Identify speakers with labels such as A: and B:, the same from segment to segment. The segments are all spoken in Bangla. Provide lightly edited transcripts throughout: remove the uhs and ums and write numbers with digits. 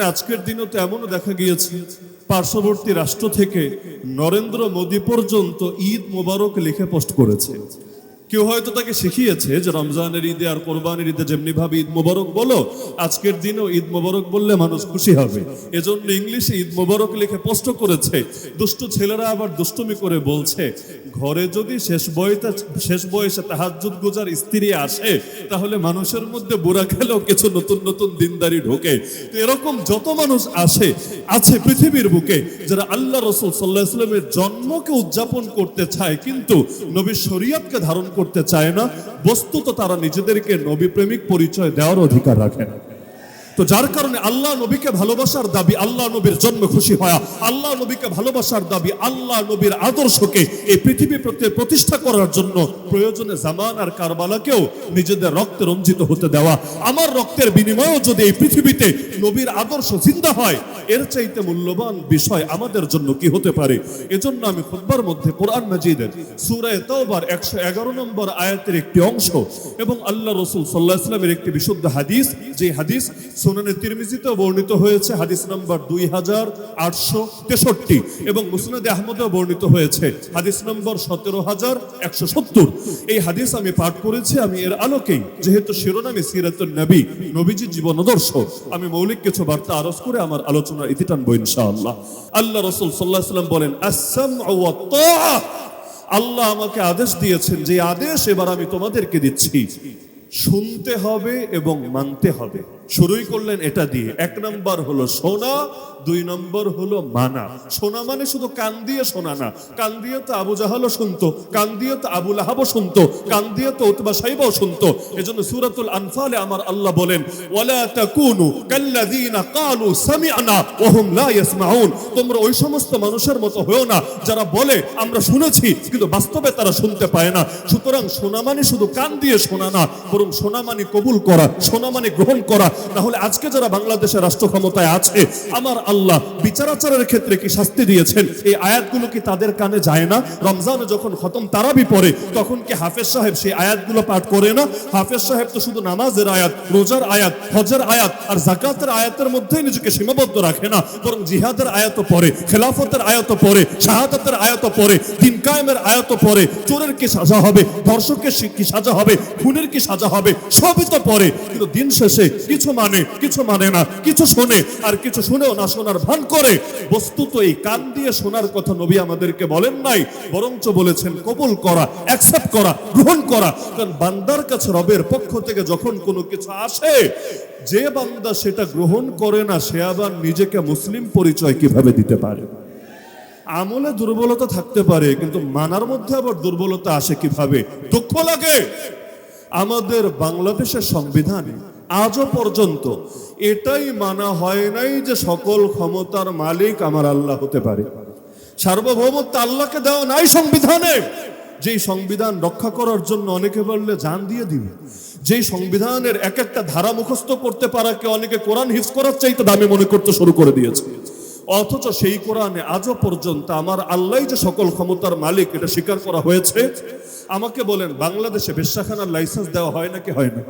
A: আজকের দিনও তো এমনও দেখা গিয়েছে পার্শ্ববর্তী রাষ্ট্র থেকে নরেন্দ্র মোদী পর্যন্ত ঈদ মোবারক লিখে পোস্ট করেছে। কেউ হয়তো তাকে শিখিয়েছে যে রমজানের ঈদে আর কোরবানির ঈদে যেমনি ভাবে ঈদ মোবারক বলো, আজকের দিনও ঈদ মোবারক বললে মানুষ খুশি হবে, এজন্য ইংলিশে ঈদ মোবারক লিখে পোস্ট করেছে। দুষ্ট ছেলেরা আবার দুষ্টুমি করে বলছে, ঘরে যদি শেষ বয়সে তাহাজ্জুদ গুজার স্ত্রী আসে তাহলে মানুষের মধ্যে বুড়া খেলেও কিছু নতুন নতুন দিনদারি ঢোকে। তো এরকম যত মানুষ আছে পৃথিবীর বুকে যারা আল্লাহ রাসূল সাল্লাল্লাহু আলাইহি ওয়াসাল্লামের জন্মকে উদযাপন করতে চায় কিন্তু নবীর শরীয়তকে ধারণ করতে চায় না, বস্তুত তারা নিজেদেরকে নবী প্রেমিক পরিচয় দেওয়ার অধিকার রাখে না। তো যার কারণে আল্লাহ নবীকে ভালোবাসার দাবি আল্লাহ নবীর জন্ম খুশি হওয়া, আল্লাহ নবীকে ভালোবাসার দাবি আল্লাহ নবীর আদর্শকে এই পৃথিবী প্রতিষ্ঠা করার জন্য প্রয়োজনে জামান আর কারবালাকেও নিজেদের রক্তে রঞ্জিত হতে দেওয়া। আমার রক্তের বিনিময়েও যদি এই পৃথিবীতে নবীর আদর্শ জিন্দা হয়, এর চাইতে মূল্যবান বিষয় আমাদের জন্য কি হতে পারে। এজন্য আমি খুতবার মধ্যে কোরআন মাজিদের সূরা তাওবার 111 নম্বর আয়াতের একটি অংশ এবং আল্লাহ রাসূল সাল্লাল্লাহু আলাইহি ওয়াসাল্লামের একটি বিশুদ্ধ হাদিস, যে হাদিস সুনানে তিরমিজিতে বর্ণিত হয়েছে, হাদিস নম্বর 2863 এবং মুসনাদে আহমদেও বর্ণিত হয়েছে হাদিস নম্বর 17170। এই হাদিস আমি পাঠ করেছি। আমি এর আলোকেই, যেহেতু শিরোনামে সিরাতুন নবী, নবীজির জীবন আদর্শ, আমি মৌলিক কিছু বার্তা আরজ করে আমার আলোচনার ইতি টানবো ইনশাআল্লাহ। আল্লাহ রাসূল সাল্লাল্লাহু আলাইহি ওয়াসাল্লাম বলেন, আস-সামউ ওয়াত তাআ, আল্লাহ আমাকে আদেশ দিয়েছেন, যে আদেশ এবার আমি তোমাদেরকে দিচ্ছি, শুনতে হবে এবং মানতে হবে। শুরুই করলেন এটা দিয়ে। 1 নম্বর হলো শোনা, 2 নম্বর হলো মানা। শোনা মানে শুধু কান দিয়ে শোনা না, কান দিয়ে তো আবু জাহালও শুনতো, কান দিয়ে তো আবু লাহাবও শুনতো, কান দিয়ে তো উতবা সাইবাও শুনতো। এজন্য সূরাতুল আনফালে আমার আল্লাহ বলেন, ওয়ালা তাকুনু কাল্লাযিনা ক্বালু সামি'না ওয়া হুম লা ইয়াসমাউন, তোমরা ওই সমস্ত মানুষের মতো হয়ো না যারা বলে আমরা শুনেছি কিন্তু বাস্তবে তারা শুনতে পায় না। সুতরাং শোনা মানে শুধু কান দিয়ে শোনা না, বরং শোনা মানে কবুল করা, শোনা মানে গ্রহণ করা। তাহলে আজকে যারা বাংলাদেশের রাষ্ট্র ক্ষমতায় আছে, আমার আল্লাহ বিচারাচারের ক্ষেত্রে কি শাস্তি দিয়েছেন, এই আয়াতগুলো কি তাদের কানে যায় না? রমজানে যখন খতম তারাবি পড়ে তখন কি হাফেজ সাহেব সেই আয়াতগুলো পাঠ করে না? হাফেজ সাহেব তো শুধু নামাজের আয়াত, রোজার আয়াত, হজের আয়াত আর যাকাতের আয়াতের মধ্যেই নিজেকে সীমাবদ্ধ রাখে না, বরং জিহাদের আয়াতও পড়ে, খেলাফতের আয়াতও পড়ে, শাহাদাতের আয়াতও পড়ে, দিন কায়েমের আয়াতও পড়ে। চোরের কি সাজা হবে, ধর্ষকের কি সাজা হবে, খুনের কি সাজা হবে, সবই তো পড়ে। কিন্তু দিন শেষে কিছু মানে কিছু মানে না, কিছু শোনে আর কিছু শুনেও না শোনার ভান করে। বস্তুত এই কান দিয়ে শোনার কথা নবী আমাদেরকে বলেন নাই, বরঞ্চ বলেছেন কবুল করা, অ্যাকসেপ্ট করা, গ্রহণ করা। কারণ বান্দার কাছে রবের পক্ষ থেকে যখন কোনো কিছু আসে, যে বান্দা সেটা গ্রহণ করে না, সে আবার নিজেকে মুসলিম পরিচয় কিভাবে দিতে পারে? আমলে দুর্বলতা থাকতে পারে কিন্তু মানার মধ্যে আবার দুর্বলতা আসে কিভাবে? দুঃখ লাগে আমাদের বাংলাদেশের সংবিধানে আজও পর্যন্ত এটাই মানা হয় নাই যে সকল ক্ষমতার মালিক আমার আল্লাহ হতে পারে। সার্বভৌমত্ব আল্লাহকে দেওয়া নাই সংবিধানে। যেই সংবিধান রক্ষা করার জন্য অনেকে বললে জান দিয়ে দিবে, যেই সংবিধানের এক একটা ধারা মুখস্থ করতে পারাকে অনেকে কোরআন হিফজ করার চাইতে দামি মনে করতে শুরু করে দিয়েছে। অথচ সেই কোরআনে আজও পর্যন্ত আমার আল্লাহই যে সকল ক্ষমতার মালিক এটা স্বীকার করা হয়েছে। আমাকে বলেন, বাংলাদেশে বেশ্যাখানার লাইসেন্স দেওয়া হয় নাকি হয় না?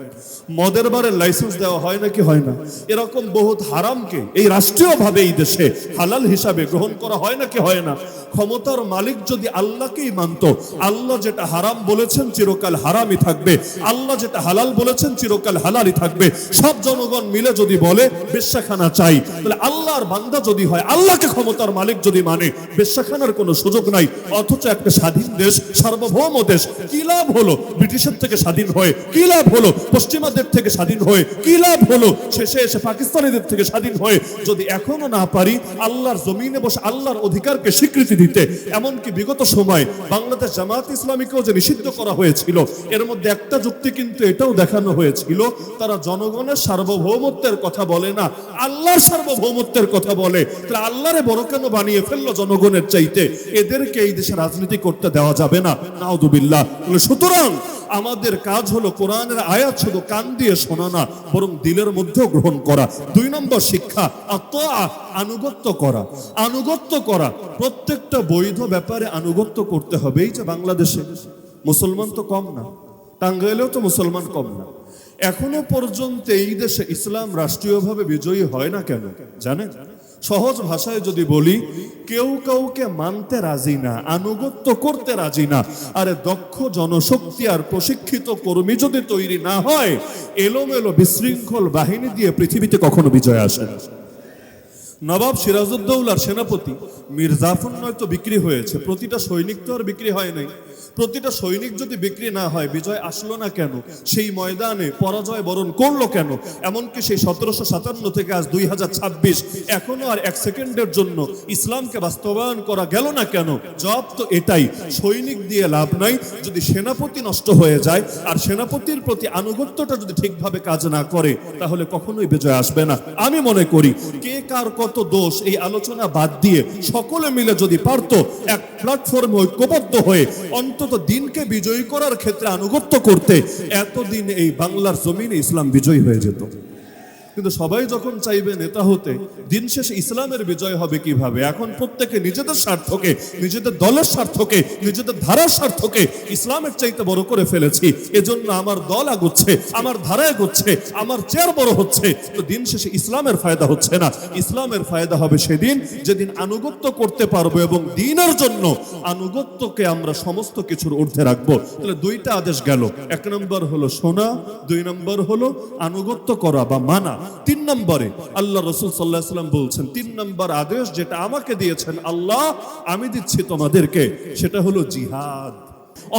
A: মদের বারের লাইসেন্স দেওয়া হয় নাকি হয় না? এরকম বহুত হারামকে এই রাষ্ট্রীয়ভাবে এই দেশে হালাল হিসাবে গ্রহণ করা হয় নাকি হয় না? ক্ষমতার মালিক যদি আল্লাহকেই মানত, আল্লাহ যেটা হারাম বলেছেন চিরকাল হারামই থাকবে, আল্লাহ যেটা হালাল বলেছেন চিরকাল হালালই থাকবে। সব জনগণ মিলে যদি বলে বেশ্যাখানা চাই, তাহলে আল্লাহর বান্দা যদি হয়, আল্লাহকে ক্ষমতার মালিক যদি মানে, বেশ্যাখানার কোনো সুযোগ নাই। অথচ একটা স্বাধীন দেশ, সার্বভৌম দেশ, কি লাভ হলো ব্রিটিশের থেকে স্বাধীন হয়ে? কি লাভ হলো পশ্চিমাদের থেকে স্বাধীন হয়ে? কি লাভ হলো শেষে এসে পাকিস্তানিদের থেকে স্বাধীন হয়ে যদি এখনো না পারি আল্লাহর জমিনে বসে আল্লাহর অধিকারকে স্বীকৃতি দিতে? এমনকি বিগত সময় বাংলাদেশ জামায়াত ইসলামীকেও যে নিষিদ্ধ করা হয়েছিল, এর মধ্যে একটা যুক্তি কিন্তু এটাও দেখানো হয়েছিল, তারা জনগণের সার্বভৌমত্বের কথা বলে না, আল্লাহর সার্বভৌমত্বের কথা বলে। তাহলে আল্লাহরে বড় কেন বানিয়ে ফেললো জনগণের চাইতে? এদেরকে এই দেশে রাজনীতি করতে দেওয়া যাবে না, নাউযুবিল্লাহ। সুতরাং আমাদের কাজ হলো কোরআনের আয়াত শুধু কান দিয়ে শোনা না, বরং দিলের মধ্যেও গ্রহণ করা। 2 নম্বর শিক্ষা আত্মা, আনুগত্য করা। আনুগত্য করা প্রত্যেকটা বৈধ ব্যাপারে আনুগত্য করতে হবে। এই যে বাংলাদেশে মুসলমান তো কম না, টাঙ্গাইলেও তো মুসলমান কম না, এখনো পর্যন্ত এই দেশে ইসলাম রাষ্ট্রীয়ভাবে বিজয়ী হয় না কেন জানেন? সহজ ভাষায় যদি বলি, কেউ কাউকে মানতে রাজি না, আনুগত্য করতে রাজি না। আরে দক্ষ জনশক্তি আর প্রশিক্ষিত কর্মী যদি তৈরি না হয়, এলোমেলো বিশৃঙ্খল বাহিনী দিয়ে পৃথিবীতে কখনো বিজয় আসে না। নবাব সিরাজউদ্দৌলার সেনাপতি মীর জাফর নয়তো বিক্রি হয়েছে, প্রতিটা সৈনিক তো আর বিক্রি হয় নাই। প্রতিটা সৈনিক যদি বিক্রি না হয়, বিজয় আসলো না কেন? সেই ময়দানে পরাজয় বরণ করলো কেন? এমনকি সেই 1757 থেকে আজ 2026 এখনো আর এক সেকেন্ডের জন্য ইসলামকে বাস্তবায়ন করা গেল না কেন? জবাব তো এটাই, সৈনিক দিয়ে লাভ নাই। যদি সেনাপতি নষ্ট হয়ে যায় আর সেনাপতির প্রতি আনুগত্যটা যদি ঠিকভাবে কাজ না করে, তাহলে কখনোই বিজয় আসবে না। আমি মনে করি কে কার কত দোষ এই আলোচনা বাদ দিয়ে সকলে মিলে যদি পারতো এক প্ল্যাটফর্মে ঐক্যবদ্ধ হয়ে অন্তত দিনকে বিজয়ী করার ক্ষেত্রে আনুগত্য করতে, এতদিন এই বাংলার জমিনে ইসলাম বিজয়ী হয়ে যেত। কিন্তু সবাই যখন চাইবে নেতা হতে, দিন শেষে ইসলামের বিজয় হবে কিভাবে? এখন প্রত্যেকে নিজেদের স্বার্থকে, নিজেদের দলের স্বার্থকে, নিজেদের ধারার স্বার্থকে ইসলামের চাইতে বড় করে ফেলেছি। এজন্য আমার দল আগুচ্ছে, আমার ধারা এগোচ্ছে, আমার চেয়ার বড় হচ্ছে, তো দিন শেষে ইসলামের ফায়দা হচ্ছে না। ইসলামের ফায়দা হবে সেদিন যেদিন আনুগত্য করতে পারবো এবং দিনের জন্য আনুগত্যকে আমরা সমস্ত কিছুর ঊর্ধ্বে রাখবো। তাহলে দুইটা আদেশ গেল, এক নম্বর হলো শোনা, দুই নম্বর হলো আনুগত্য করা বা মানা। তিন নম্বরে আল্লাহ রাসূল সাল্লাল্লাহু আলাইহি ওয়াসাল্লাম বলছেন, তিন নম্বর আদেশ যেটা আমাকে দিয়েছেন আল্লাহ, আমি দিচ্ছি তোমাদেরকে, সেটা হলো জিহাদ।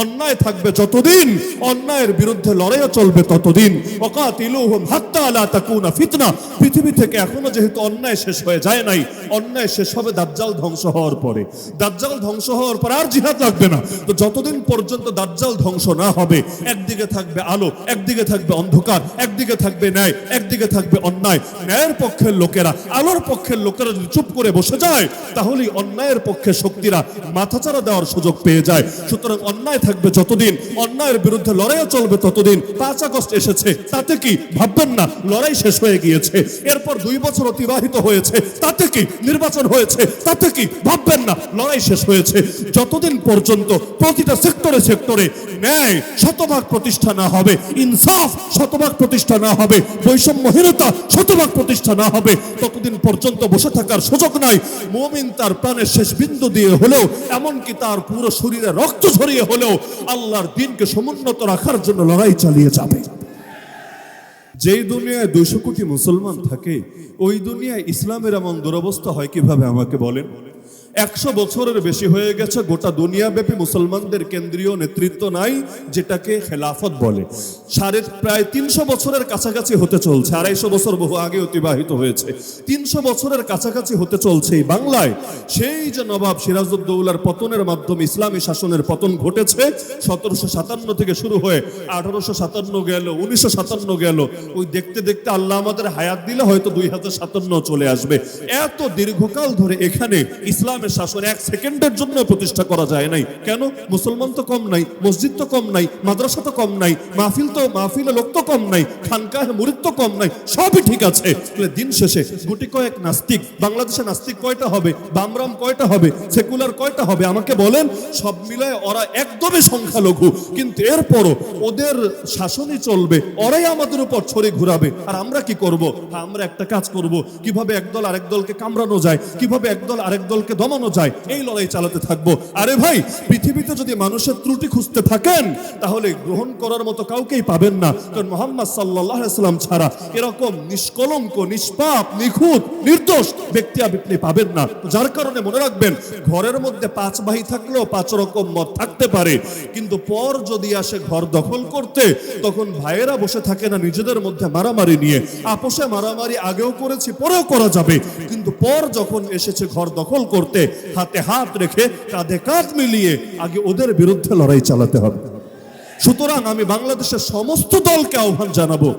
A: অন্যায় থাকবে যতদিন, অন্যায়ের বিরুদ্ধে লড়াইও চলবে ততদিন। ওয়াকাতিলুহুম হাত্তা লা তাকুনা ফিতনা। পৃথিবী থেকে এখনো যেহেতু অন্যায় শেষ হয়ে যায় নাই, অন্যায় শেষ হবে দাজ্জাল ধ্বংস হওয়ার পরে। দাজ্জাল ধ্বংস হওয়ার পর আর জিহাদ লাগবে না। তো যতদিন পর্যন্ত দাজ্জাল ধ্বংস না হবে, একদিকে থাকবে আলো, একদিকে থাকবে অন্ধকার, একদিকে থাকবে ন্যায়, একদিকে থাকবে অন্যায়। ন্যায়ের পক্ষের লোকেরা, আলোর পক্ষের লোকেরা যদি চুপ করে বসে যায়, তাহলেই অন্যায়ের পক্ষে শক্তিরা মাথাচাড়া দেওয়ার সুযোগ পেয়ে যায়। সুতরাং অন্যায় থাকবে যতদিন, অন্যায়ের বিরুদ্ধে লড়াইও চলবে ততদিন। 5 আগস্ট এসেছে, তাতে কি? ভাববেন না লড়াই শেষ হয়ে গিয়েছে। এরপর 2 বছর অতিবাহিত হয়েছে, তাতে কি? নির্বাচন হয়েছে, তাতে কি? ভাববেন না লড়াই শেষ হয়েছে। যতদিন পর্যন্ত প্রতিটা সেক্টরে সেক্টরে ন্যায় শতভাগ প্রতিষ্ঠা না হবে, ইনসাফ শতভাগ প্রতিষ্ঠা না হবে, বৈষম্যহীনতা শতভাগ প্রতিষ্ঠা না হবে, ততদিন পর্যন্ত বসে থাকার সুযোগ নাই। মুমিন তার প্রাণের শেষ বিন্দু দিয়ে হলেও, এমনকি তার পুরো শরীরে রক্ত ঝরিয়ে হলেও আল্লাহর দ্বীনকে সমুন্নত রাখার জন্য লড়াই চালিয়ে যাবে। যেই দুনিয়ায় 200 কোটি মুসলমান থাকে, ওই দুনিয়ায় ইসলামের এমন দুরবস্থা হয় কিভাবে আমাকে বলেন? 100 বছরের বেশি হয়ে গেছে গোটা দুনিয়াব্যাপী মুসলমানদের কেন্দ্রীয় নেতৃত্ব নাই, যেটাকে খেলাফত বলে। প্রায় 300 বছরের কাছাকাছি হতে চলছে, 250 বছর বহু আগে অতিবাহিত হয়েছে। 300 বছরের কাছাকাছি হতে চলছে এই বাংলায়। সেই যে নবাব সিরাজউদ্দৌলার পতনের মাধ্যমে ইসলামী শাসনের পতন ঘটেছে, 1757 থেকে শুরু হয়ে 1857 গেল, 1957 গেল, ওই দেখতে দেখতে আল্লাহ আমাদের হায়াত দিলে হয়তো 2057 চলে আসবে। এত দীর্ঘকাল ধরে এখানে ইসলামের শাসন 1 সেকেন্ডের জন্য প্রতিষ্ঠা করা যায় নাই। কেন? মুসলমান তো কম নাই, মসজিদ তো কম নাই, মাদ্রাসা তো কম নাই, মাহফিলে লোক তো কম নাই, খানকাহে মুরিদ তো কম নাই, সবই ঠিক আছে। দিন শেষে গুটি কয়েক নাস্তিক, বাংলাদেশে নাস্তিক কয়টা হবে? বামরাম কয়টা হবে? সেকুলার কয়টা হবে? আমাকে বলেন। সব মিলায় ওরা একদমই সংখ্যালঘু, কিন্তু এরপরও ওদের শাসনই চলবে, ওরাই আমাদের উপর ছড়ি ঘুরাবে। আর আমরা কি করব? আমরা একটা কাজ করব, কিভাবে একদল আরেক দলকে কামড়ানো যায়, কিভাবে একদল আরেক দলকে দমানো যায়, এই লড়াই চালাতে থাকবো। আরে ভাই, পৃথিবীতে যদি মানুষের ত্রুটি খুঁজতে থাকেন, তাহলে গ্রহণ করার মতো কাউকেই পাবেন না। কারণ মুহাম্মদ সাল্লাল্লাহু আলাইহি ওয়াসাল্লাম ছাড়া এরকম নিষ্কলঙ্ক, নিষ্পাপ, নিখুঁত, নির্দোষ ব্যক্তি আপনি পাবেন না। যার কারণে মনে রাখবেন, ঘরের মধ্যে 5 ভাই থাকলেও 5 রকম মত থাকতে পারে, কিন্তু পর যদি আসে ঘর দখল করতে, তখন ভাইয়েরা বসে থাকে না নিজেদের মধ্যে মারামারি নিয়ে। আপোষে মারামারি আগেও করেছি, পরেও করা যাবে, কিন্তু পর যখন এসেছে ঘর দখল করতে, হাতে হাত রেখে কাঁধে কাঁধ মিলিয়ে আগে ওদের বিরুদ্ধে লড়াই চালাতে হবে। সুতরাং আমি বাংলাদেশের সমস্ত দলকে আহ্বান জানাবো,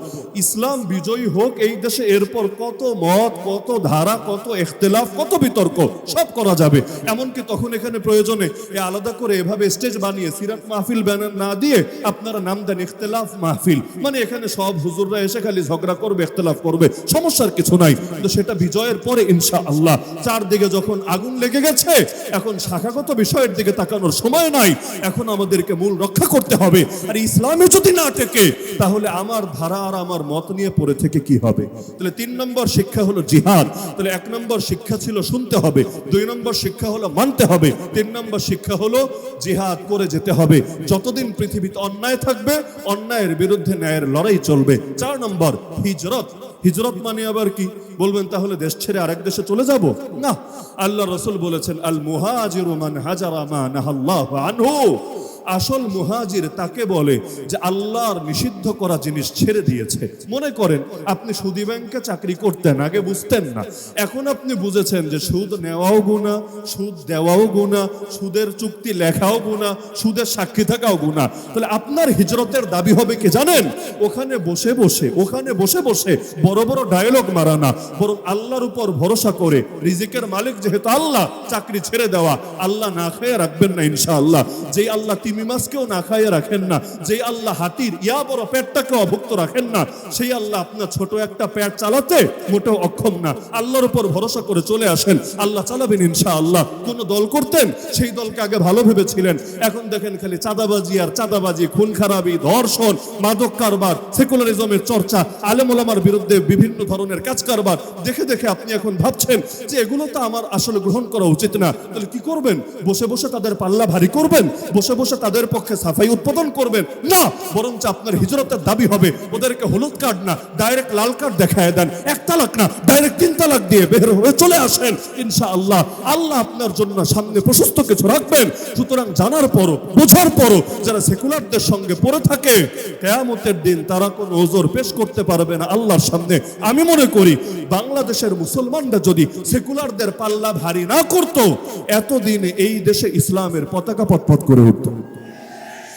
A: ইসলাম বিজয়ী হোক এই দেশে। এরপর কত মত, কত ধারা, কত ইখতিলাফ, কত বিতর্ক সব করা যাবে। এমনকি তখন এখানে প্রয়োজনে আলাদা করে এভাবে স্টেজ বানিয়ে সিরাত মাহফিল ব্যানার না দিয়ে আপনারা নাম দেন ইখতিলাফ মাহফিল, মানে এখানে সব হুজুররা এসে খালি ঝগড়া করবে, ইখতিলাফ করবে, সমস্যার কিছু নাই। কিন্তু সেটা বিজয়ের পরে ইনশাআল্লাহ। চারদিকে যখন আগুন লেগে গেছে, এখন শাখাগত বিষয়ের দিকে তাকানোর সময় নাই, এখন আমাদেরকে মূল রক্ষা করতে হবে। আর ইসলামে যদি না টেকে তাহলে আমার ধারা আর আমার মত নিয়ে পড়ে থেকে কি হবে? তাহলে 3 নম্বর শিক্ষা হলো জিহাদ। তাহলে 1 নম্বর শিক্ষা ছিল শুনতে হবে, 2 নম্বর শিক্ষা হলো মানতে হবে, 3 নম্বর শিক্ষা হলো জিহাদ করে যেতে হবে। যতদিন পৃথিবীতে অন্যায় থাকবে অন্যায়ের বিরুদ্ধে ন্যায়ের লড়াই চলবে। 4 নম্বর হিজরত। হিজরত মানে আবার কি? বলবেন তাহলে দেশ ছেড়ে আরেক দেশে চলে যাব? না, আল্লাহ রাসূল বলেছেন আল মুহাজিরু মান হাজারা মা নাহাল্লাহু আনহু। আসল মুহাজির তাকে বলে যে আল্লাহর নিষিদ্ধ করা জিনিস ছেড়ে দিয়েছে। মনে করেন আপনি সুদী ব্যাংকে চাকরি করতেন, আগে বুঝতেন না, এখন আপনি বুঝেছেন যে সুদ নেওয়াও গুনাহ, সুদ দেওয়াও গুনাহ, সুদের চুক্তি লেখাও গুনাহ, সুদের সাক্ষী থাকাও গুনাহ। তাহলে আপনার হিজরতের দাবি হবে কি জানেন? ওখানে বসে বসে বড় বড় ডায়লগ মারা না, বরং আল্লাহর উপর ভরসা করে, রিজিকের মালিক যেহেতু আল্লাহ, চাকরি ছেড়ে দেওয়া। আল্লাহ না খেয়ে রাখবেন না ইনশাআল্লাহ। যেই আল্লাহ তিমি মাছকেও না খাইয়ে রাখেন না, যেই আল্লাহ হাতির ইয়া বড় পেটটাকে অভুক্ত রাখেন না, সেই আল্লাহ আপনার ছোট একটা পেট চালাতে মোটেও অক্ষম না। আল্লাহর উপর ভরসা করে চলে আসেন, আল্লাহ চালাবেন ইনশাআল্লাহ। কোন দল করতেন, সেই দলকে আগে ভালো ভেবেছিলেন, এখন দেখেন খালি চাঁদাবাজি আর চাঁদাবাজি, খুন খারাপি, ধর্ষণ, মাদক কারবার, সেকুলারিজমের চর্চা, আলেম ওলামার বিরুদ্ধে বিভিন্ন ধরনের কাজ কারবার দেখে দেখে আপনি এখন ভাবছেন যে এগুলো তো আমার আসলে গ্রহণ করা উচিত না। তাহলে কি করবেন? বসে বসে তাদের পাল্লা ভারী করবেন, বসে বসে তাদের পক্ষে সাফাই উৎপাদন করবেন না, বরঞ্চ আপনার হিজরতের দাবি হবে ওদেরকে হলুদ কার্ড না ডাইরেক্ট লাল কার্ড দেখায় দেন, 1 তালাক না ডাইরেক্ট 3 তালাক দিয়ে বের হয়ে চলে আসেন ইনশাআল্লাহ। আল্লাহ আপনার জন্য সামনে প্রশস্ত কিছু রাখবেন। সুতরাং জানার পরও বোঝার পরও যারা সেকুলারদের সঙ্গে পড়ে থাকে, কিয়ামতের দিন তারা কোনো ওজর পেশ করতে পারবে না আল্লাহর সামনে। আমি মনে করি বাংলাদেশের মুসলমানরা যদি সেকুলারদের পাল্লা ভারী না করত, এতদিনে এই দেশে ইসলামের পতাকা পতপত করে উঠত।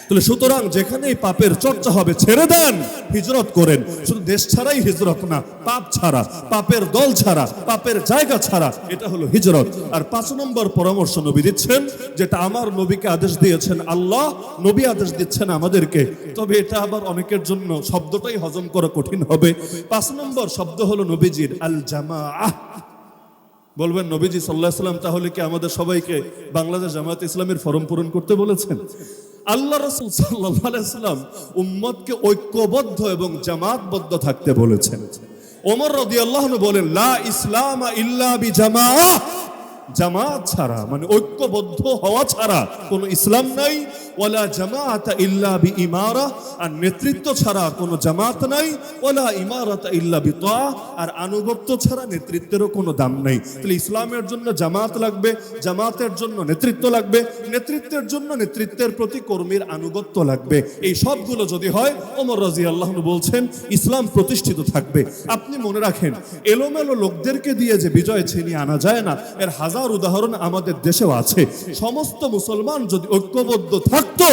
A: তাহলে সুতরাং যেখানেই পাপের চর্চা হবে ছেড়ে দেন, হিজরত করেন। শুধু দেশ ছাড়াই হিজরত না, পাপ ছাড়া, পাপের দল ছাড়া, পাপের জায়গা ছাড়া, এটা হলো হিজরত। আর 5 নম্বর পরামর্শ নবী দিচ্ছেন, যেটা আমার নবীকে আদেশ দিয়েছেন আল্লাহ, নবী আদেশ দিচ্ছেন আমাদেরকে। তবে এটা আবার অনেকের জন্য শব্দটাই হজম করা কঠিন হবে। 5 নম্বর শব্দ হলো নবীজির আল জামাআহ। বলবেন নবীজি সাল্লাল্লাহু আলাইহি ওয়াসাল্লাম তাহলে কি আমাদের সবাইকে বাংলাদেশ জামায়াত ইসলামের ফরম পূরণ করতে বলেছেন? আল্লাহ রাসূল সাল্লাল্লাহু আলাইহি ওয়াসাল্লাম উম্মতকে ঐক্যবদ্ধ এবং জামাতবদ্ধ থাকতে বলেছেন। ওমর রাদিয়াল্লাহু আনহু বলেন লা ইসলামা ইল্লা বিজামাআহ। জামাত ছাড়া মানে ঐক্যবদ্ধ হওয়া ছাড়া কোনো ইসলাম নাই। ওয়ালা জামাআতা ইল্লা বিইমারা, আর নেতৃত্ব ছাড়া কোনো জামাত নাই। ওয়ালা ইমারাতা ইল্লা বিতাআ, আর আনুগত্য ছাড়া নেতৃত্বেরও কোনো দাম নাই। তাহলে ইসলামের জন্য জামাত লাগবে, জামাতের জন্য নেতৃত্ব লাগবে, নেতৃত্বের জন্য নেতৃত্বের প্রতি কর্মীর আনুগত্য লাগবে। এই সবগুলো যদি হয়, ওমর রাদিয়াল্লাহু আনহু বলছেন ইসলাম প্রতিষ্ঠিত থাকবে। আপনি মনে রাখেন, এলোমেলো লোকদেরকে দিয়ে যে বিজয় ছিনিয়ে আনা যায় না, এর হাজার উদাহরণ আমাদের দেশেও আছে। সমস্ত মুসলমান যদি ঐক্যবদ্ধ থাকতো,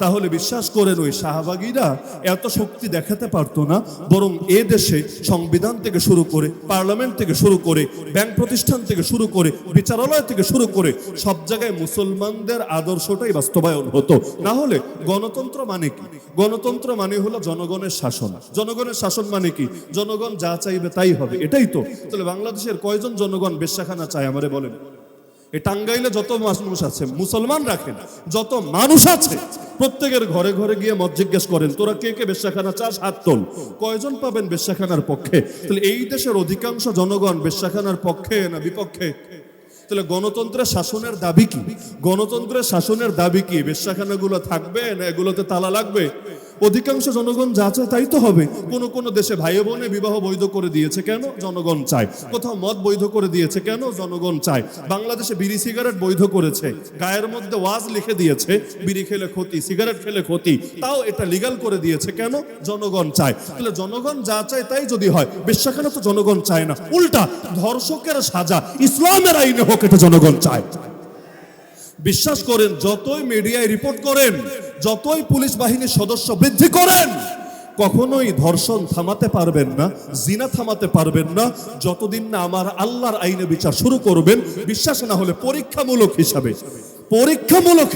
A: তাহলে বিশ্বাস করেন ওই শাহবাগীরা এত শক্তি দেখাতে পারতো না। বরং এ দেশে সংবিধান থেকে শুরু করে, পার্লামেন্ট থেকে শুরু করে, ব্যাংক প্রতিষ্ঠান থেকে শুরু করে, বিচারালয় থেকে শুরু করে সব জায়গায় মুসলমানদের আদর্শটাই বাস্তবায়ন হতো। না হলে গণতন্ত্র মানে কি? গণতন্ত্র মানে হলো জনগণের শাসন। জনগণের শাসন মানে কি? জনগণ যা চাইবে তাই হবে, এটাই তো। তাহলে বাংলাদেশের কয়জন জনগণ বেশ্যাখানা চায় আমারে বলেন? এই টাঙ্গাইলে যত মানুষ আছে, মুসলমান রাখেন, যত মানুষ আছে, প্রত্যেকের ঘরে ঘরে গিয়ে মত জিজ্ঞেস করেন তোরা কে কে বেশ্যাখানা চাস, হাত তোল। কয়জন পাবেন বেশ্যাখানার পক্ষে? তাহলে এই দেশের অধিকাংশ জনগণ বেশ্যাখানার পক্ষে না বিপক্ষে? তাহলে গণতন্ত্রের শাসনের দাবি কি? গণতন্ত্রের শাসনের দাবি কি? বেশ্যাখানাগুলো থাকবে না এগুলোতে তালা লাগবে? অধিকাংশ জনগণ যা চায় তাই তো হবে। কোন কোন দেশে ভাই বোনে বিবাহ বৈধ করে দিয়েছে, কেন? জনগণ চায়। কোথাও মদ বৈধ করে দিয়েছে, কেন? জনগণ চায়। বাংলাদেশে বিড়ি সিগারেট বৈধ করেছে, গায়ের মধ্যে ওয়াজ লিখে দিয়েছে বিড়ি খেলে ক্ষতি, সিগারেট খেলে ক্ষতি, তাও এটা লিগ্যাল করে দিয়েছে, কেন? জনগণ চায়। তাহলে জনগণ যা চায় তাই যদি হয়, বেশ্যাখানা তো জনগণ চায় না, উল্টা ধর্ষকের সাজা ইসলামের আইনে হোক, এটা জনগণ চায়। বিশ্বাস করেন, যতই মিডিয়ায় রিপোর্ট করেন, যতই পুলিশ বাহিনীর সদস্য বৃদ্ধি করেন, কখনোই ধর্ষণ থামাতে পারবেন না, জিনা থামাতে পারবেন না, যতদিন না আমার আল্লাহর আইনে বিচার শুরু করবেন। বিশ্বাস না হলে পরীক্ষামূলক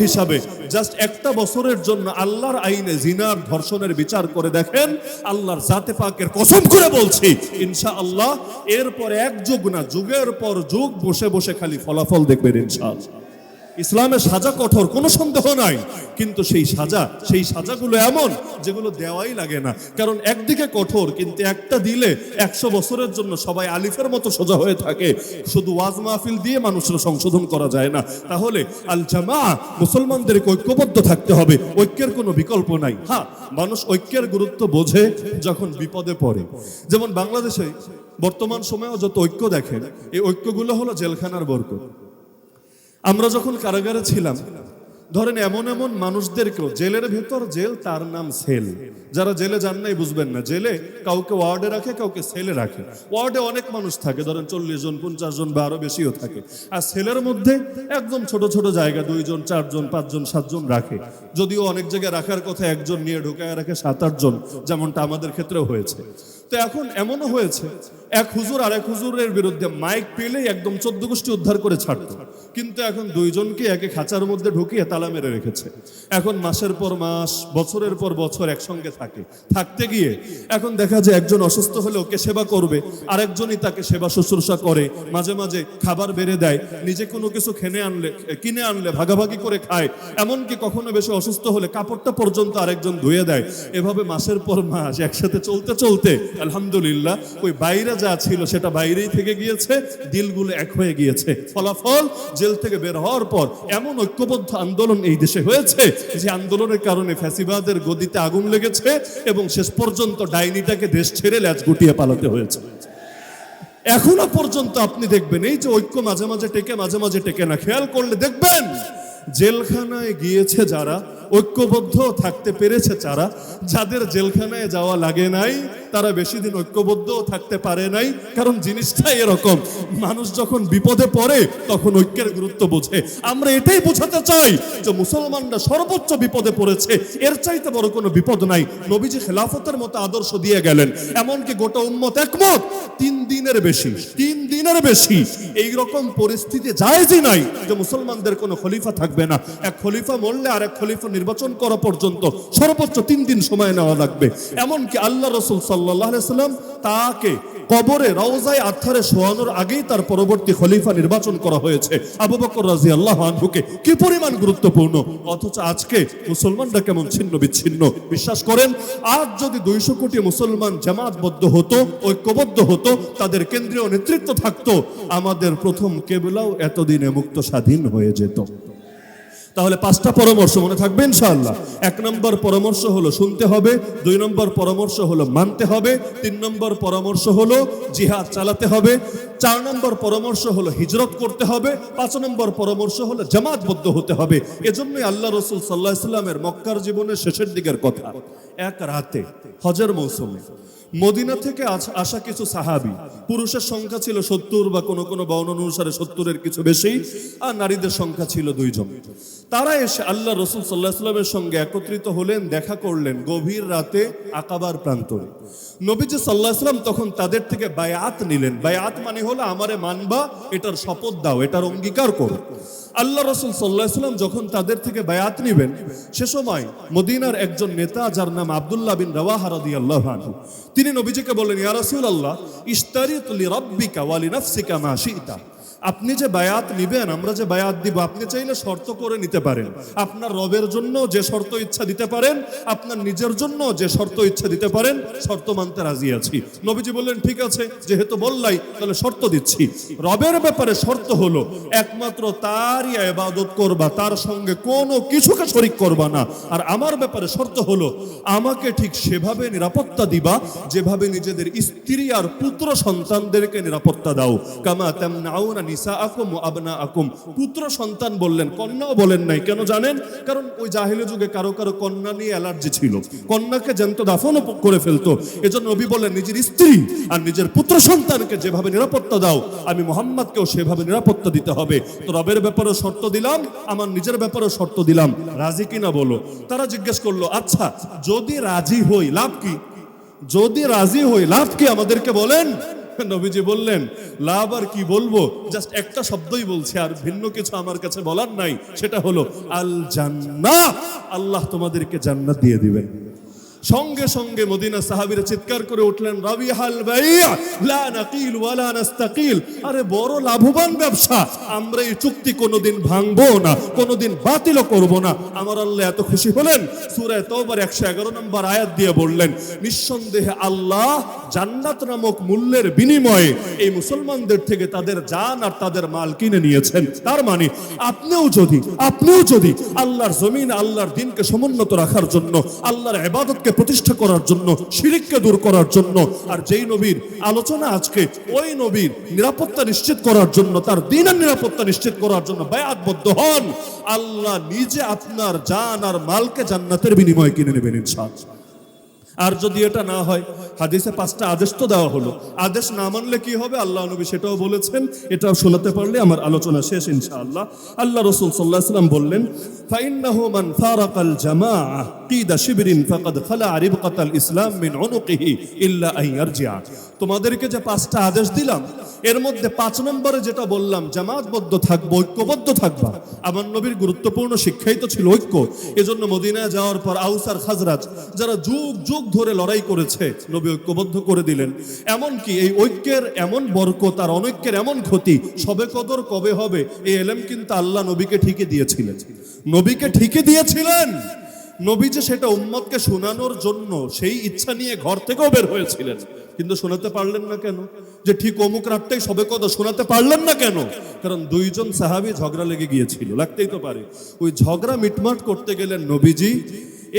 A: হিসাবে জাস্ট 1টা বছরের জন্য আল্লাহর আইনে জিনার ধর্ষণের বিচার করে দেখেন। আল্লাহর জাতে পাকের কসম করে বলছি, ইনশাআল্লাহ এরপর এক যুগ না, যুগের পর যুগ বসে বসে খালি ফলাফল দেখবেন ইনশাআল্লাহ। ইসলামের সাজা কঠোর, কোনো সন্দেহ নাই, কিন্তু সেই সাজাগুলো এমন যেগুলো দেওয়াই লাগে না। কারণ একদিকে কঠোর, কিন্তু একটা দিলে 100 বছরের জন্য সবাই আলিফের মতো সোজা হয়ে থাকে। শুধু ওয়াজ মাহফিল দিয়ে মানুষের সংশোধন করা যায় না। তাহলে আল জামা, মুসলমানদেরকে ঐক্যবদ্ধ থাকতে হবে, ঐক্যের কোনো বিকল্প নাই। হ্যাঁ, মানুষ ঐক্যের গুরুত্ব বোঝে যখন বিপদে পড়ে। যেমন বাংলাদেশে বর্তমান সময়েও যত ঐক্য দেখেন, এই ঐক্যগুলো হলো জেলখানার বরকত। আমরা যখন কারাগারে ছিলাম, ধরেন এমন এমন মানুষদেরকেও, জেলের ভেতর জেল, তার নাম সেল। যারা জেলে যান নাই বুঝবেন না, জেলে কাউকে ওয়ার্ডে রাখে, কাউকে সেলে রাখে। ওয়ার্ডে অনেক মানুষ থাকে, ধরেন 40 জন, 50 জন বা আরো বেশিও থাকে। আর সেলের মধ্যে একদম ছোট ছোট জায়গা 2 জন, 4 জন, 5 জন, 7 জন রাখে। যদিও অনেক জায়গায় রাখার কথা একজন নিয়ে ঢোকায় রাখে 7-8 জন, যেমনটা আমাদের ক্ষেত্রেও হয়েছে। তো এখন এমনও হয়েছে, এক হুজুর আর এক হুজুরের বিরুদ্ধে মাইক পেলেই একদম 14 গোষ্ঠী উদ্ধার করে ছাড়তো, কিন্তু এখন 2 জনকে একে খাঁচার মধ্যে ঢুকিয়ে তালা মেরে রেখেছে। এখন মাসের পর মাস, বছরের পর বছর একসঙ্গে থাকতে গিয়ে এখন দেখা যায় একজন অসুস্থ হলে ওকে সেবা করবে, আরেকজনই তাকে সেবা শুশ্রূষা করে, মাঝে মাঝে খাবার বেড়ে দেয়, নিজে কোনো কিছু কিনে আনলে ভাগাভাগি করে খায়, এমনকি কখনো বেশি অসুস্থ হলে কাপড়টা পর্যন্ত আরেকজন ধুয়ে দেয়। এভাবে মাসের পর মাস একসাথে চলতে চলতে আলহামদুলিল্লাহ ওই বাইরে যা ছিল সেটা বাইরেই থেকে গিয়েছে, দিলগুলো এক হয়ে গিয়েছে। ফলাফল, জেল থেকে বের হওয়ার পর এমন ঐক্যবদ্ধ আন্দোলন এই দেশে হয়েছে যে আন্দোলনের কারণে ফ্যাসিবাদের গদিতে আগুন লেগেছে এবং শেষ পর্যন্ত ডাইনিটাকে দেশ ছেড়ে ল্যাজ গুটিয়ে পালাতে হয়েছে। এখনো পর্যন্ত আপনি দেখবেন এই যে ঐক্য মাঝে মাঝে টেকে, মাঝে মাঝে টেকে না। খেয়াল করলে দেখবেন জেলখানায় গিয়েছে যারা, ঐক্যবদ্ধ থাকতে পেরেছে যারা, যাদের জেলখানায় যাওয়া লাগে নাই, তারা বেশি দিন ঐক্যবদ্ধ থাকতে পারে নাই। কারণ জিনিসটা এরকম, মানুষ যখন বিপদে পড়ে তখন ঐক্যের গুরুত্ব বোঝে। আমরা এটাই বোঝাতে চাই যে মুসলমানরা সর্বোচ্চ বিপদে পড়েছে, এর চাইতে বড় কোনো বিপদ নাই। নবীজি খেলাফতের মতো আদর্শ দিয়ে গেলেন, এমনকি গোটা উম্মত একমত 3 দিনের বেশি এইরকম পরিস্থিতি জায়েজই নাই যে মুসলমানদের কোনো খলিফা থাকবে না। এক খলিফা মরলে আর এক খলিফা নির্বাচন করা পর্যন্ত সর্বোচ্চ 3 দিন সময় নেওয়া লাগবে। এমনকি আল্লাহ রাসূল সাল্লাল্লাহু আলাইহি সাল্লাম তাকে কবরে রওজায়ে আতহারে শোয়ানোর আগেই তার পরবর্তী খলিফা নির্বাচন করা হয়েছে, আবু বকর রাদিয়াল্লাহু আনহুকে। কি পরিমাণ গুরুত্বপূর্ণ! অথচ আজকে মুসলমানরা কেমন ছিন্ন বিচ্ছিন্ন। বিশ্বাস করেন, আজ যদি 200 কোটি মুসলমান জামাতবদ্ধ হতো, ঐক্যবদ্ধ হতো, তাদের কেন্দ্রীয় নেতৃত্ব থাকতো, আমাদের প্রথম কেবলাও এতদিনে মুক্ত স্বাধীন হয়ে যেত। তাহলে 5টা পরামর্শ মনে থাকবে ইনশাআল্লাহ। 1 নম্বর পরামর্শ হলো শুনতে হবে, 2 নম্বর পরামর্শ হলো মানতে হবে, 3 নম্বর পরামর্শ হলো জিহাদ চালাতে হবে, 4 নম্বর পরামর্শ হলো হিজরত করতে হবে, 5 নম্বর পরামর্শ হলো জামাতবদ্ধ হতে হবে। এজন্যই আল্লাহ রাসূল সাল্লাল্লাহু আলাইহি সাল্লামের মক্কার জীবনের শেষের দিকের কথা, এক রাতে হজের মৌসুমে মদিনা থেকে আসা কিছু সাহাবী, পুরুষের সংখ্যা ছিল 70 বা কোন কোন বর্ণনা অনুসারে 70-এর কিছু বেশি, আর নারীদের সংখ্যা ছিল 2 জন। তারা এসে আল্লাহ রাসূল সাল্লাল্লাহু আলাইহি ওয়াসাল্লামের সঙ্গে একত্রিত হলেন, দেখা করলেন গভীর রাতে আকাবার প্রান্তরে। নবীজি সাল্লাল্লাহু আলাইহি ওয়াসাল্লাম তখন তাদের থেকে বায়াত নিলেন। বায়াত মানে হলো আমারে মানবা, এটার শপথ দাও, এটার অঙ্গীকার করো। আল্লাহ রাসূল সাল্লাল্লাহু আলাইহি ওয়াসাল্লাম যখন তাদের থেকে বায়াত নেবেন, সে সময় মদিনার একজন নেতা যার নাম আব্দুল্লাহ বিন রাওয়াহা রাদিয়াল্লাহু আনহু, তিনি নবীজিকে বললেন, ইয়া রাসূলুল্লাহ ইশতারিত লিরাব্বিকা ওয়া লিনাফসিকা মা শি'তা। আপনি যে বায়াত নিবেন, আমরা যে বায়াত দিব, আপনি চাইলে শর্ত করে নিতে পারেন। আপনার রবের জন্য যে শর্ত ইচ্ছা দিতে পারেন, আপনার নিজের জন্য যে শর্ত ইচ্ছা দিতে পারেন, শর্ত মানতে রাজি আছি। নবীজি বললেন, ঠিক আছে, যেহেতু বললাই তাহলে শর্ত দিচ্ছি। রবের ব্যাপারে শর্ত হলো একমাত্র তারই ইবাদত করবা, তার সঙ্গে কোনো কিছুকে শরীক করবা না। আর আমার ব্যাপারে শর্ত হলো আমাকে ঠিক সেভাবে নিরাপত্তা দিবা যেভাবে নিজেদের স্ত্রী আর পুত্র সন্তানদেরকে নিরাপত্তা দাও। কামা তামনাউনা নিসাআকুম ওয়া আবনাআকুম। পুত্র সন্তান বললেন, কন্যাও বলেন নাই। কেন জানেন? কারণ ওই জাহেলি যুগে কারো কারো কন্যা নিয়ে অ্যালার্জি ছিল, কন্যাকে জ্যান্ত দাফনও করে ফেলতো। এজন্য নবী বলেন, নিজের স্ত্রী আর নিজের পুত্র সন্তানকে যেভাবে নিরাপত্তা দাও, আমি মুহাম্মদকেও সেভাবে নিরাপত্তা দিতে হবে। তো রবের ব্যাপারেও শর্ত দিলাম, আমার নিজের ব্যাপারেও শর্ত দিলাম, রাজি কিনা বলো। তারা জিজ্ঞেস করলো, আচ্ছা যদি রাজি হই লাভ কি? যদি রাজি হই লাভ কি আমাদেরকে বলেন। নবীজি বললেন, লাভ আর কি বলবো, জাস্ট একটা শব্দই বলছি, আর ভিন্ন কিছু আমার কাছে বলার নাই। সেটা হলো আল জান্নাহ। আল্লাহ তোমাদেরকে জান্নাত দিয়ে দিবেন। সঙ্গে সঙ্গে মদিনা সাহাবীরা চিৎকার করে উঠলেন, রাবিহাল বাই'আ লা নাকিল ওয়ালা নাস্তাকিল। আরে বড় লাভবান ব্যবসা, আমরা এই চুক্তি কোনোদিন ভাঙবো না, কোনোদিন বাতিলও করব না। আমার আল্লাহ এত খুশি হলেন, সূরা তাওবার 111 নম্বর আয়াত দিয়ে বললেন, নিঃসন্দেহে আল্লাহ জান্নাত নামক মূল্যের বিনিময়ে এই মুসলমানদের থেকে তাদের জান আর তাদের মাল কিনে নিয়েছেন। তার মানে আপনিও যদি আল্লাহর জমিন, আল্লাহর দ্বীনকে সমুন্নত রাখার জন্য, আল্লাহর ইবাদতকে প্রতিষ্ঠা করার জন্য, শিরককে দূর করার জন্য, আর যেই নবীর আলোচনা আজকে, ওই নবীর নিরাপত্তা নিশ্চিত করার জন্য, তার দ্বীনের নিরাপত্তা নিশ্চিত করার জন্য বায়াতবদ্ধ হন, আল্লাহ নিজে আপনার জান আর মালকে জান্নাতের বিনিময়ে কিনে নেবেন ইনশাআল্লাহ। আর যদি এটা না হয়, হাদিসে 5টা আদেশ তো দেওয়া হলো, আদেশ না মানলে কি হবে আল্লাহ নবী সেটাও বলেছেন। এটাও শোনাতে পারলে আমার আলোচনা শেষ ইনশাআল্লাহ। আল্লাহ রাসূল সাল্লাল্লাহু আলাইহি ওয়াসাল্লাম বললেন, ফাইন্নাহু মান ফারাকাল জামাআ কিদা শিবরিন ফাকাদ খালা রিবকাতাল ইসলাম মিন উনুকিহি ইল্লা আন ইয়ারজিআ। তোমাদেরকে যে 5টা আদেশ দিলাম, এর মধ্যে 5 নম্বরে যেটা বললাম, জামাতবদ্ধ থাকবো, ঐক্যবদ্ধ থাকবা। আমার নবীর গুরুত্বপূর্ণ শিক্ষাই তো ছিল ঐক্য। এজন্য মদিনায় যাওয়ার পর আউস আর খাজরাজ যারা যুগ যুগ ধরে লড়াই করেছে, নবী ঐক্যবদ্ধ করে দিলেন। এমনকি এই ঐক্যের এমন বরকত আর অনৈক্যের এমন ক্ষতি, সবে কদর কবে হবে এই এলেম কিন্তু আল্লাহ নবীকে ঠিকই দিয়েছিলেন। নবী যে সেটা উম্মতকে শোনানোর জন্য সেই ইচ্ছা নিয়ে ঘর থেকেও বের হয়েছিলেন, কিন্তু শোনাতে পারলেন না কেন? যে ঠিক অমুক রাতটাই সবে কদর, শোনাতে পারলেন না কেন? কারণ 2 জন সাহাবী ঝগড়া লেগে গিয়েছিল, লাগতেই তো পারে। ওই ঝগড়া মিটমাট করতে গেলেন নবীজি।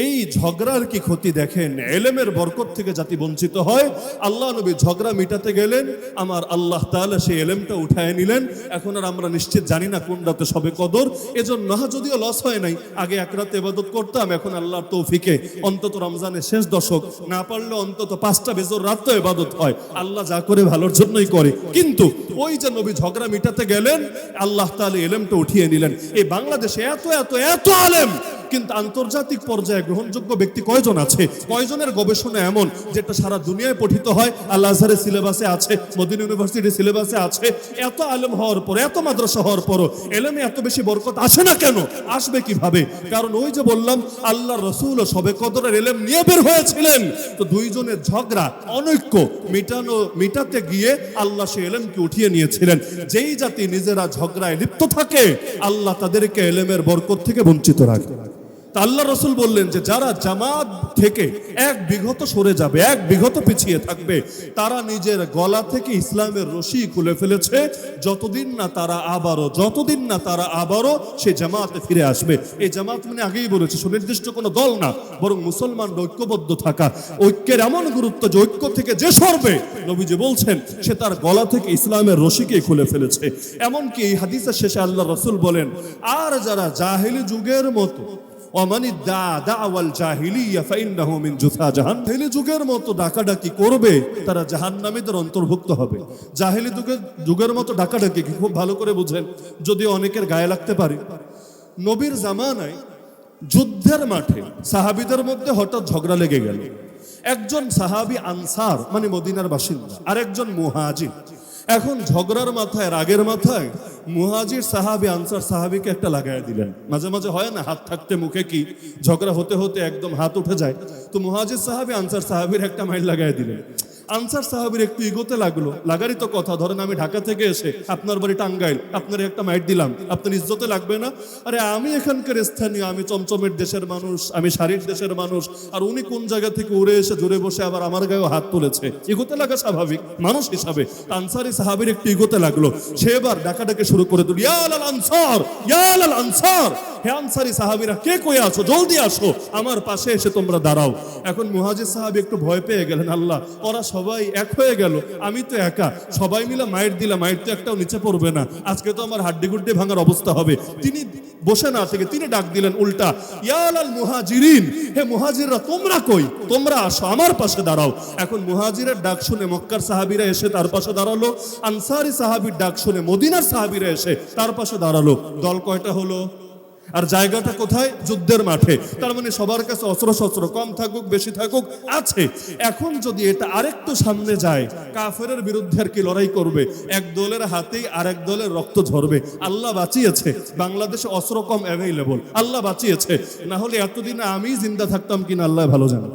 A: এই ঝগড়ার কি ক্ষতি দেখেন, এলেমের বরকত থেকে জাতি বঞ্চিত হয়। আল্লাহ নবী ঝগড়া মিটাতে গেলেন, আমার আল্লাহ তাআলা সেই এলেমটা উঠায় নিলেন। এখন আর আমরা নিশ্চিত জানি না কোন রাতে সবে কদর। এজন্য যদিও লস হয় নাই, আগে এক রাতে ইবাদত করতাম, এখন আল্লাহর তৌফিকে অন্তত রমজানের শেষ দশক, না পারলে অন্তত 5টা বেজর রাত তো ইবাদত হয়। আল্লাহ যা করে ভালোর জন্যই করে। কিন্তু ওই যে নবী ঝগড়া মিটাতে গেলেন, আল্লাহ তাআলা এলেমটা উঠিয়ে নিলেন। এই বাংলাদেশে এত এত এত আলেম, কিন্তু আন্তর্জাতিক পর্যায়ে গ্রহণযোগ্য ব্যক্তি কয়জন আছে? কয়জনের গবেষণা এমন যেটা সারা দুনিয়ায় পঠিত হয়, আল আজহারের সিলেবাসে আছে, মদিনা ইউনিভার্সিটির সিলেবাসে আছে? এত আলেম হওয়ার পর, এত মাদ্রাসা হওয়ার পর এলেমে এত বেশি বরকত আসে না কেন? আসবে কিভাবে? কারণ ওই যে বললাম, আল্লাহর রাসূল সবে কদরের এলেম নিয়ে বের হয়েছিলেন। তো 2 জনের ঝগড়া, অনৈক্য মিটাতে গিয়ে আল্লাহ সেই এলেমকে উঠিয়ে নিয়েছিলেন। যেই জাতি নিজেরা ঝগড়ায় লিপ্ত থাকে, আল্লাহ তাদেরকে এলেমের বরকত থেকে বঞ্চিত রাখে। আল্লাহ রাসূল বললেন যে যারা জামাত থেকে 1 বিঘত সরে যাবে, 1 বিঘত পিছিয়ে থাকবে, তারা নিজের গলা থেকে ইসলামের রশি খুলে ফেলেছে, যতদিন না তারা আবারও সেই জামাতে ফিরে আসবে। এই জামাত মানে আগেই বলেছে, সুনির্দিষ্ট কোনো দল না, বরং মুসলমান ঐক্যবদ্ধ থাকা। ঐক্যের এমন গুরুত্ব যে ঐক্য থেকে যে সরবে, নবীজি বলছেন, সে তার গলা থেকে ইসলামের রশিকে খুলে ফেলেছে। এমনকি এই হাদিসের শেষে আল্লাহ রাসূল বলেন, আর যারা জাহেলি যুগের মতো জাহেলি যুগের মতো ডাকাডাকি করবে, তারা জাহান্নামীদের অন্তর্ভুক্ত হবে। জাহেলি যুগের মতো ডাকাডাকি খুব ভালো করে বুঝেন, যদি অনেকের গায়ে লাগতে পারে। নবীর জামানায় যুদ্ধের মাঠে সাহাবীদের মধ্যে হঠাৎ ঝগড়া লেগে গেল। একজন সাহাবী আনসার মানে মদিনার বাসিন্দা, আর একজন মুহাজির। এখন ঝগড়ার মাথায়, রাগের মাথায় মুহাজির সাহাবী আনসার সাহাবীকে একটা লাগায় দিলেন। মাঝে মাঝে হয় না, হাত থাকতে মুখে কি, ঝগড়া হতে হতে একদম হাত উঠে যায়। তো মুহাজির সাহাবী আনসার সাহাবীর একটা মাইল লাগায় দিলেন। আনসার সাহাবীর একটু ইগোতে লাগলো, লাগারই তো কথা। ধরেন আমি ঢাকা থেকে এসে আপনার বাড়ি টাঙ্গাইল, আপনার একটা মাইট দিলাম, আপনার ইজ্জতে লাগবে না? আরে আমি এখানকার স্থানীয়, আমি চমচমের দেশের মানুষ, আমি শাড়ির দেশের মানুষ, আর উনি কোন জায়গা থেকে উড়ে এসে জোরে বসে আবার আমার গায়েও হাত তুলেছে। ইগোতে লাগা স্বাভাবিক মানুষ হিসাবে। আনসারি সাহাবীর একটু ইগোতে লাগলো, সে এবার ডাকাডাকি শুরু করে দিল, ইয়া আল আনসার, ইয়া আল আনসার, হে আনসারি সাহাবীরা, কে কই আছো, জলদি আসো, আমার পাশে এসে তোমরা দাঁড়াও। এখন মুহাজির সাহাবী একটু ভয় পেয়ে গেলেন, আল্লাহ, ওরা সবাই এক হয়ে গেল, আমি তো একা, সবাই মিলে মাইট দিলাম, মাইট তো একটাও নিচে পড়বে না, আজকে তো আমার হাড্ডি গুড্ডি ভাঙার অবস্থা হবে। তিনি বসে না থেকে তিনি ডাক দিলেন উল্টা, ইয়া আল মুহাজিরিন, হে মুহাজিররা, তোমরা কই, তোমরা আসো, আমার পাশে দাঁড়াও। এখন মুহাজিরের ডাক শুনে মক্কার সাহাবীরা এসে তার পাশে দাঁড়ালো, আনসারি সাহাবীর ডাক শুনে মদিনার সাহাবীরা এসে তার পাশে দাঁড়ালো। দল কয়টা হলো? আর জায়গাটা কোথায়? যুদ্ধের মাঠে। তার মানে সবার কাছে অস্ত্র শস্ত্র কম থাকুক বেশি থাকুক আছে। এখন যদি এটা আরেকটু সামনে যায়, কাফেরের বিরুদ্ধে আর কি লড়াই করবে? এক দলের হাতেই আরেক দলের রক্ত ঝরবে। আল্লাহ বাঁচিয়েছে, বাংলাদেশে অস্ত্র কম অ্যাভেইলেবল, আল্লাহ বাঁচিয়েছে, না হলে এতদিনে আমি জিন্দা থাকতাম কিনা আল্লাহ ভালো জানে।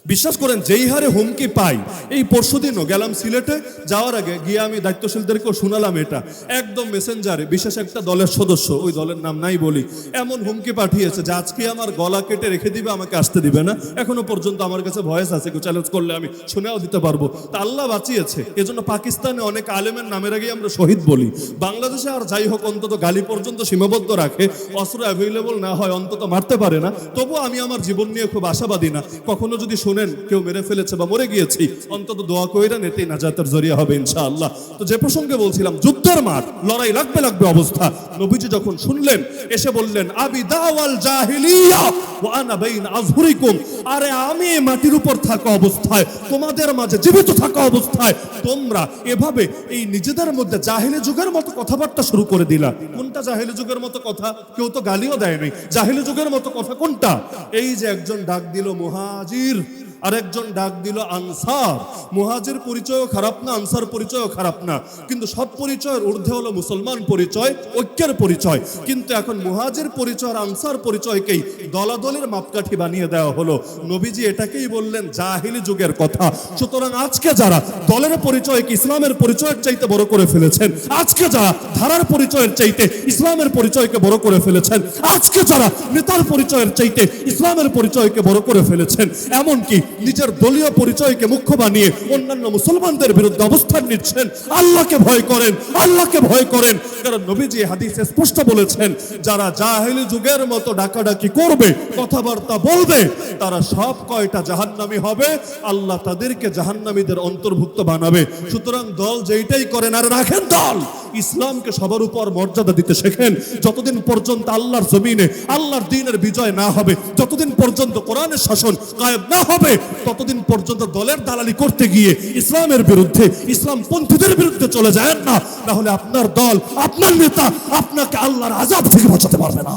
A: বিশ্বাস করেন যেই হারে হুমকি পাই, এই পরশুদিনও গেলাম সিলেটে, যাওয়ার আগে গিয়ে আমি দায়িত্বশীলদেরকেও শুনালাম এটা, একদম মেসেঞ্জারে বিশেষ একটা দলের সদস্য, ওই দলের নাম নাই বলি, এমন হুমকি পাঠিয়েছে যে আজকে আমার গলা কেটে রেখে দিবে, আমাকে আসতে দিবে না। এখনো পর্যন্ত আমার কাছে ভয়েস আছে, কেউ চ্যালেঞ্জ করলে আমি শুনেও দিতে পারবো। তা আল্লাহ বাঁচিয়েছে, এজন্য পাকিস্তানে অনেক আলেমের নামের আগে আমরা শহীদ বলি। বাংলাদেশে আর যাই হোক অন্তত গালি পর্যন্ত সীমাবদ্ধ রাখে, অস্ত্র অ্যাভেলেবল না হয় অন্তত মারতে পারে না। তবু আমি আমার জীবন নিয়ে খুব আশাবাদী না। কখনো যদি শুনেন কেউ মেরে ফেলেছে বা মরে গিয়েছি, অন্তত দোয়া কইরা নেতেই নাজাতের জরিয়া হবে ইনশাআল্লাহ। তো যে প্রসঙ্গে বলছিলাম, যুদ্ধের মাঠ, লড়াই লাগবে অবস্থা, নবীজি যখন শুনলেন এসে বললেন, আবি দাওয়াল জাহিলিয়া ওয়া আনা বাইনা আযহুরিকুম, আরে আমি মাটির উপর থাকা অবস্থায়, তোমাদের মাঝে জীবিত থাকা অবস্থায় তোমরা এভাবে এই নিজেদের মধ্যে জাহিলি যুগের মতো কথাবার্তা শুরু করে দিলা। কোনটা জাহিলি যুগের মতো কথা? কেউ তো গালিও দেয়নি। জাহিলি যুগের মতো কথা কোনটা? এই যে একজন ডাক দিল মুহাজির, আরেকজন ডাক দিল আনসার। মুহাজির পরিচয়ও খারাপ না, আনসার পরিচয়ও খারাপ না, কিন্তু সব পরিচয়ের ঊর্ধ্বে হলো মুসলমান পরিচয়, ঐক্যের পরিচয়। কিন্তু এখন মুহাজির পরিচয় আর আনসার পরিচয়কেই দলাদলের মাপকাঠি বানিয়ে দেওয়া হলো। নবীজি এটাকেই বললেন জাহিলি যুগের কথা। সুতরাং আজকে যারা দলের পরিচয়কে ইসলামের পরিচয়ের চাইতে বড় করে ফেলেছেন, আজকে যারা ধারার পরিচয়ের চাইতে ইসলামের পরিচয়কে বড় করে ফেলেছেন, আজকে যারা নেতার পরিচয়ের চাইতে ইসলামের পরিচয়কে বড় করে ফেলেছেন, এমনকি নিজের দলীয় পরিচয়কে মুখ্য বানিয়ে অন্যান্য মুসলমানদের বিরুদ্ধে অবস্থান নিচ্ছেন, আল্লাহকে ভয় করেন, আল্লাহকে ভয় করেন। কারণ নবীজি হাদিসে স্পষ্ট বলেছেন, যারা জাহেলি যুগের মতো ডাকাডাকি করবে, কথাবার্তা বলবে, তারা সব কয়টা জাহান্নামী হবে, আল্লাহ তাদেরকে জাহান্নামীদের অন্তর্ভুক্ত বানাবে। সুতরাং দল যেইটাই করেন, আর রাখেন দল, ইসলামকে সবার উপর মর্যাদা দিতে শেখেন। যতদিন পর্যন্ত আল্লাহর জমিনে আল্লাহর দ্বীনের বিজয় না হবে, যতদিন পর্যন্ত কোরআনের শাসন কায়েম না হবে, ততদিন পর্যন্ত দলের দালালি করতে গিয়ে ইসলামের বিরুদ্ধে, ইসলাম পন্থীদের বিরুদ্ধে চলে যায় না, তাহলে আপনার দল, আপনার নেতা আপনাকে আল্লাহর আযাব থেকে বাঁচাতে পারবে না।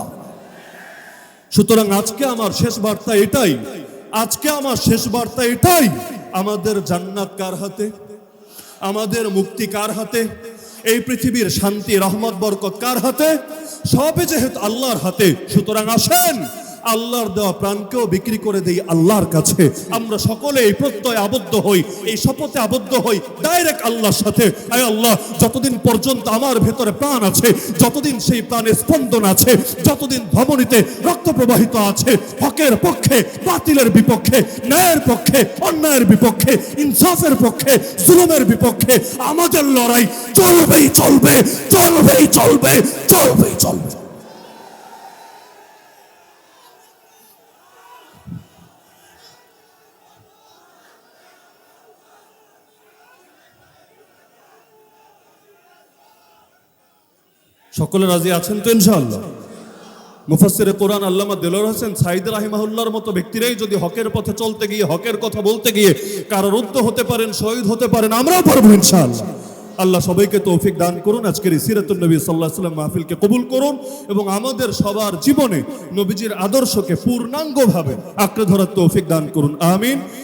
A: সুতরাং আজকে আমার শেষ বার্তা এটাই, আমাদের জান্নাত কার হাতে? আমাদের মুক্তি কার হাতে? এই পৃথিবীর শান্তি, রহমত, বরকত কার হাতে? সবে যেহেতু আল্লাহর হাতে, সুতরাং আসেন আল্লাহর দেওয়া প্রাণকেও বিক্রি করে দেই আল্লাহর কাছে। আমরা সকলে এই প্রত্যয়ে আবদ্ধ হই, এই শপথে আবদ্ধ হই ডাইরেক্ট আল্লাহর সাথে। আয় আল্লাহ, যতদিন পর্যন্ত আমার ভেতরে প্রাণ আছে, যতদিন সেই প্রাণে স্পন্দন আছে, যতদিন ধমনীতে রক্ত প্রবাহিত আছে, হকের পক্ষে, বাতিলের বিপক্ষে, ন্যায়ের পক্ষে, অন্যায়ের বিপক্ষে, ইনসাফের পক্ষে, জুলুমের বিপক্ষে আমাদের লড়াই চলবেই চলবে, চলবেই চলবে, চলবেই চলবে। সকলে রাজি আছেন তো ইনশাআল্লাহ? মুফাসসিরে কোরআন আল্লামা দেলোয়ার হোসেন সাঈদী রাহিমাহুল্লাহর মতো ব্যক্তিরাই যদি হকের পথে চলতে গিয়ে, হকের কথা বলতে গিয়ে কারারুদ্ধ হতে পারেন, শহীদ হতে পারেন, আমরাও পারবো ইনশাআল্লাহ। আল্লাহ সবাইকে তৌফিক দান করুন। আজকের সিরাতুন নবী সাল্লাল্লাহু আলাইহি ওয়াসাল্লাম মাহফিলকে কবুল করুন এবং আমাদের সবার জীবনে নবীজির আদর্শকে পূর্ণাঙ্গভাবে আঁকড়ে ধরার তৌফিক দান করুন। আমিন।